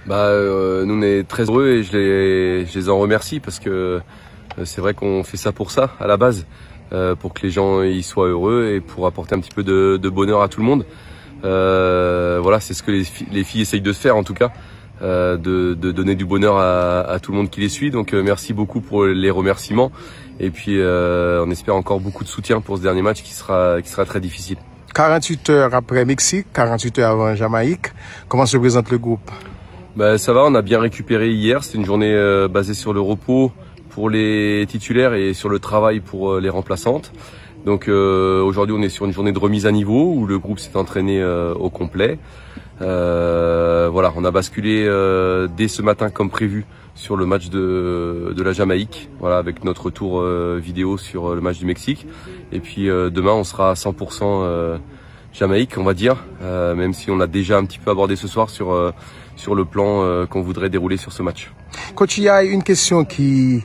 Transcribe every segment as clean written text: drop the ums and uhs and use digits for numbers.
Nous on est très heureux et je les en remercie parce que c'est vrai qu'on fait ça pour ça à la base, pour que les gens y soient heureux et pour apporter un petit peu de bonheur à tout le monde. Voilà, c'est ce que les filles essayent de faire en tout cas, de donner du bonheur à tout le monde qui les suit. Donc merci beaucoup pour les remerciements et puis on espère encore beaucoup de soutien pour ce dernier match qui sera très difficile. 48 heures après Mexique, 48 heures avant Jamaïque, comment se présente le groupe? Ça va, on a bien récupéré hier. C'était une journée basée sur le repos pour les titulaires et sur le travail pour les remplaçantes. Donc aujourd'hui, on est sur une journée de remise à niveau où le groupe s'est entraîné au complet. Voilà, on a basculé dès ce matin comme prévu sur le match de la Jamaïque, voilà, avec notre retour vidéo sur le match du Mexique. Et puis demain, on sera à 100% Jamaïque, on va dire, même si on a déjà un petit peu abordé ce soir sur le plan qu'on voudrait dérouler sur ce match. Coach, il y a une question qui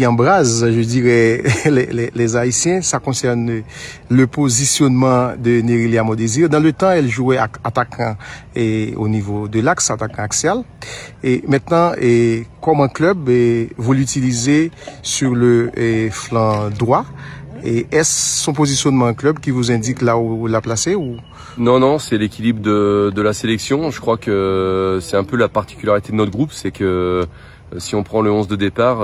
embrase, je dirais, les Haïtiens. Ça concerne le positionnement de Nérilia Modésir. Dans le temps, elle jouait attaquant au niveau de l'axe, attaquant axial. Et maintenant, comme un club, vous l'utilisez sur le flanc droit. Et est-ce son positionnement en club qui vous indique là où la placer ou? Non, c'est l'équilibre de la sélection. Je crois que c'est un peu la particularité de notre groupe, c'est que si on prend le 11 de départ,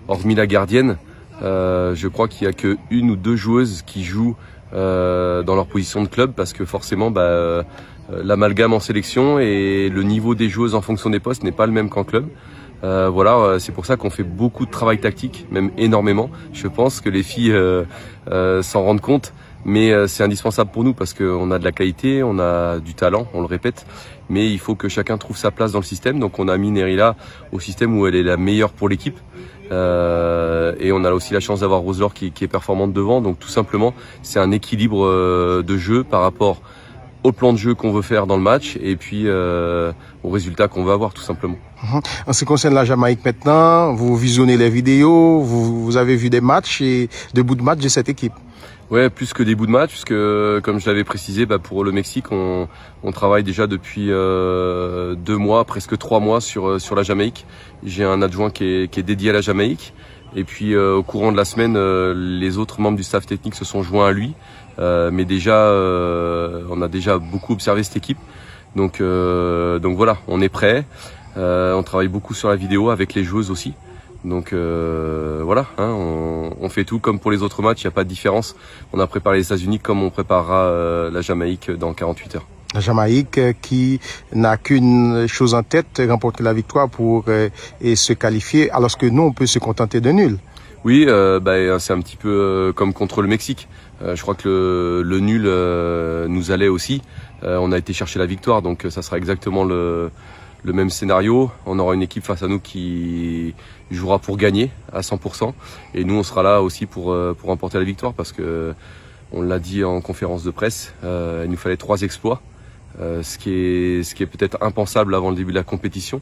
hormis la gardienne, je crois qu'il y a que une ou deux joueuses qui jouent dans leur position de club parce que forcément l'amalgame en sélection et le niveau des joueuses en fonction des postes n'est pas le même qu'en club. Voilà, c'est pour ça qu'on fait beaucoup de travail tactique, même énormément. Je pense que les filles s'en rendent compte, mais c'est indispensable pour nous parce qu'on a de la qualité, on a du talent, on le répète, mais il faut que chacun trouve sa place dans le système. Donc on a mis Nérila au système où elle est la meilleure pour l'équipe. Et on a aussi la chance d'avoir Roselor qui est performante devant. Donc tout simplement, c'est un équilibre de jeu par rapport au plan de jeu qu'on veut faire dans le match et puis au résultat qu'on va avoir tout simplement. En ce qui concerne la Jamaïque maintenant, vous visionnez les vidéos, vous avez vu des matchs et des bouts de match de cette équipe? Ouais, plus que des bouts de match, puisque comme je l'avais précisé, pour le Mexique, on travaille déjà depuis 2 mois, presque 3 mois sur la Jamaïque. J'ai un adjoint qui est dédié à la Jamaïque. Et puis au courant de la semaine, les autres membres du staff technique se sont joints à lui. Mais déjà, on a déjà beaucoup observé cette équipe. Donc voilà, on est prêt. On travaille beaucoup sur la vidéo avec les joueuses aussi. Donc voilà, on fait tout comme pour les autres matchs, il n'y a pas de différence. On a préparé les États-Unis comme on préparera la Jamaïque dans 48 heures. La Jamaïque qui n'a qu'une chose en tête, remporter la victoire pour se qualifier, alors que nous, on peut se contenter de nul. Oui, c'est un petit peu comme contre le Mexique. Je crois que le nul nous allait aussi. On a été chercher la victoire, donc ça sera exactement le même scénario. On aura une équipe face à nous qui jouera pour gagner à 100%. Et nous, on sera là aussi pour remporter la victoire parce que on l'a dit en conférence de presse, il nous fallait 3 exploits. Ce qui est peut-être impensable avant le début de la compétition.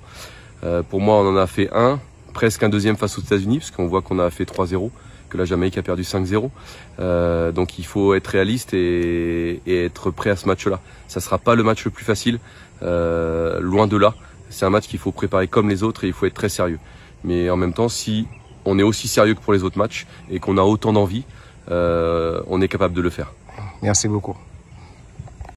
Pour moi, on en a fait un, presque un deuxième face aux États-Unis, parce qu'on voit qu'on a fait 3-0, que la Jamaïque a perdu 5-0. Donc il faut être réaliste et être prêt à ce match-là. Ça sera pas le match le plus facile, loin de là. C'est un match qu'il faut préparer comme les autres et il faut être très sérieux. Mais en même temps, si on est aussi sérieux que pour les autres matchs et qu'on a autant d'envie, on est capable de le faire. Merci beaucoup.